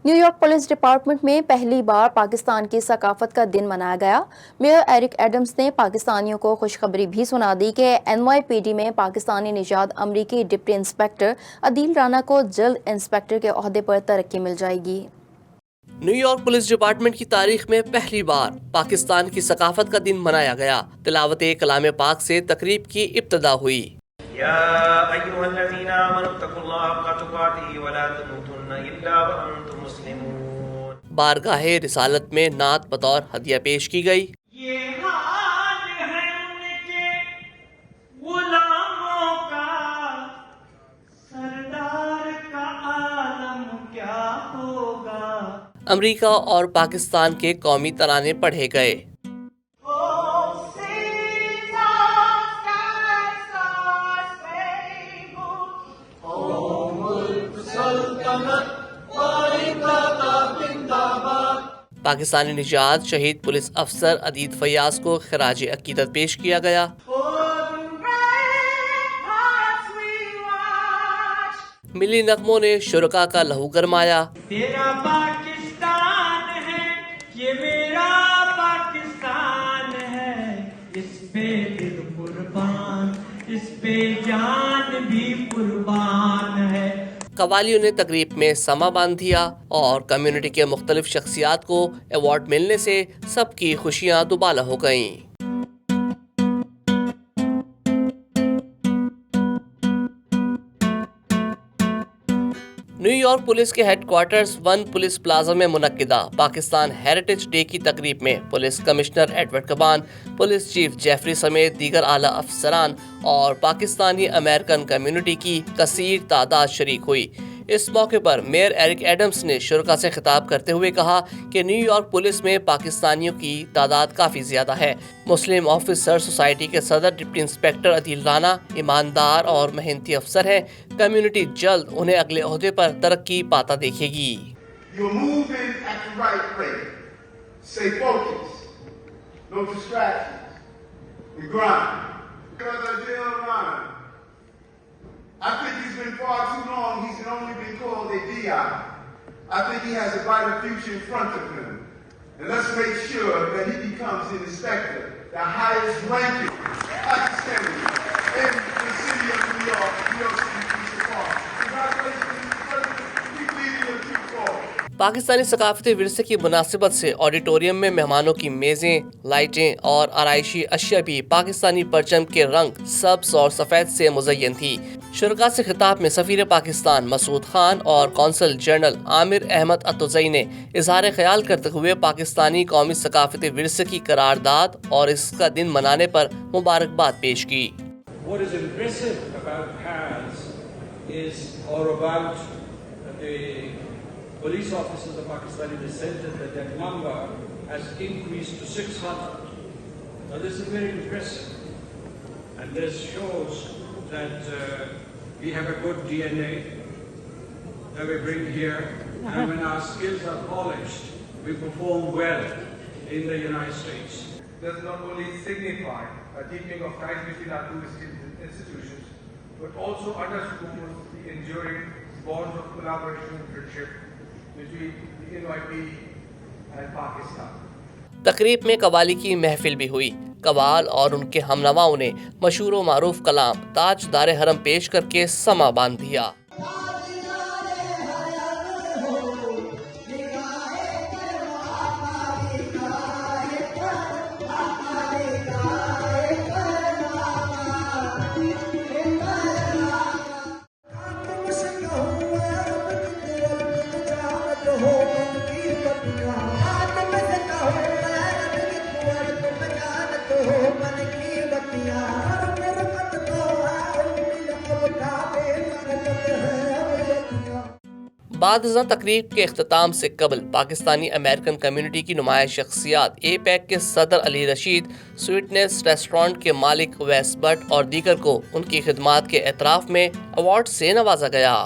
New York police department में पहली बार पाकिस्तान की सकाफत का दिन मनाया गया। मेयर एरिक एडम्स ने पाकिस्तानियों को खुशखबरी भी सुना दी कि NYPD में पाकिस्तानी निजात अमरीकी डिप्टी इंस्पेक्टर अदील राना को जल्द इंस्पेक्टर के ओहदे पर तरक्की मिल जाएगी। न्यूयॉर्क पुलिस डिपार्टमेंट की तारीख में पहली बार पाकिस्तान की सकाफत का दिन मनाया गया। तिलावत कलाम पाक से तकरीब की इब्तिदा हुई। बारगाहे रिसालत में नात बतौर हदिया पेश की गई। अमेरिका और पाकिस्तान के कौमी तराने पढ़े गए। पाकिस्तानी निजात शहीद पुलिस अफसर अदीद फयाज को खराज अकीदत पेश किया गया। मिली नगमों ने शुरका का लहू गरमाया। तेरा पाकिस्तान है, ये मेरा पाकिस्तान है, इस पे दिल कुर्बान, इस पे जान भी कुर्बान है। कवालियों ने तकरीब में समा बांध दिया और कम्युनिटी के मुख्तलिफ शख्सियात को अवार्ड मिलने से सबकी खुशियां दुबाला हो गईं। न्यूयॉर्क पुलिस के हेडक्वार्टर्स वन पुलिस प्लाजा में मुनक्किदा पाकिस्तान हेरिटेज डे की तकरीब में police commissioner Edward Caban, police chief Jeffrey समेत दीगर आला अफसरान और पाकिस्तानी अमेरिकन कम्युनिटी की कसीर तादाद शरीक हुई। इस मौके पर मेयर एरिक एडम्स ने शुरका से खिताब करते हुए कहा कि न्यूयॉर्क पुलिस में पाकिस्तानियों की तादाद काफ़ी ज़्यादा है। मुस्लिम ऑफिसर सोसाइटी के सदर डिप्टी इंस्पेक्टर अदील राना ईमानदार और मेहनती अफसर हैं। कम्युनिटी जल्द उन्हें अगले ओहदे पर तरक्की पाता देखेगी। I think he's been far too long. He's only been called a DI. I think he has a brighter future in front of him. And let's make sure that he becomes an inspector, the highest ranking Pakistani in the city of New York, New York City Police Department. Congratulations, keep leading your true forward. Pakistani सकाफती विरसे की मुनासिबत से auditorium में मेहमानों की मेज़ें, लाइटें और आराइशी अशिया भी पाकिस्तानी परचम के रंग सब्ज और सफ़ेद से मुज़य्यन थी। शुरका से खिताब में सफ़ीर पाकिस्तान मसूद खान और कौंसल जनरल आमिर अहमद अतुज़ई ने इज़हार ख्याल करते हुए पाकिस्तानी कौमी सकाफती विरसे की करारदाद और इसका दिन मनाने पर मुबारकबाद पेश की। Police officers of Pakistani descent, that number has increased to 600. Now this is very impressive, and this shows that we have a good DNA that we bring here, and when our skills are polished, we perform well in the United States. Does not only signify a deepening of ties between our two institutions, but also underscores the enduring bonds of collaboration and friendship between the NYPD and Pakistan. तकरीब में कवाली की महफिल भी हुई। कवाल और उनके हमनवाओं ने मशहूर व मारूफ कलाम ताजदार हरम पेश करके समा बांध दिया। बाद तकरीब के अख्ताम से कबल पाकिस्तानी अमेरिकन कम्युनिटी की नुमाया शख्सियात APEC के सदर अली रशीद, स्वीटनेस रेस्टोरेंट के मालिक वैस भट्ट और दीगर को उनकी खिदमात के एतराफ़ में अवार्ड से नवाजा गया।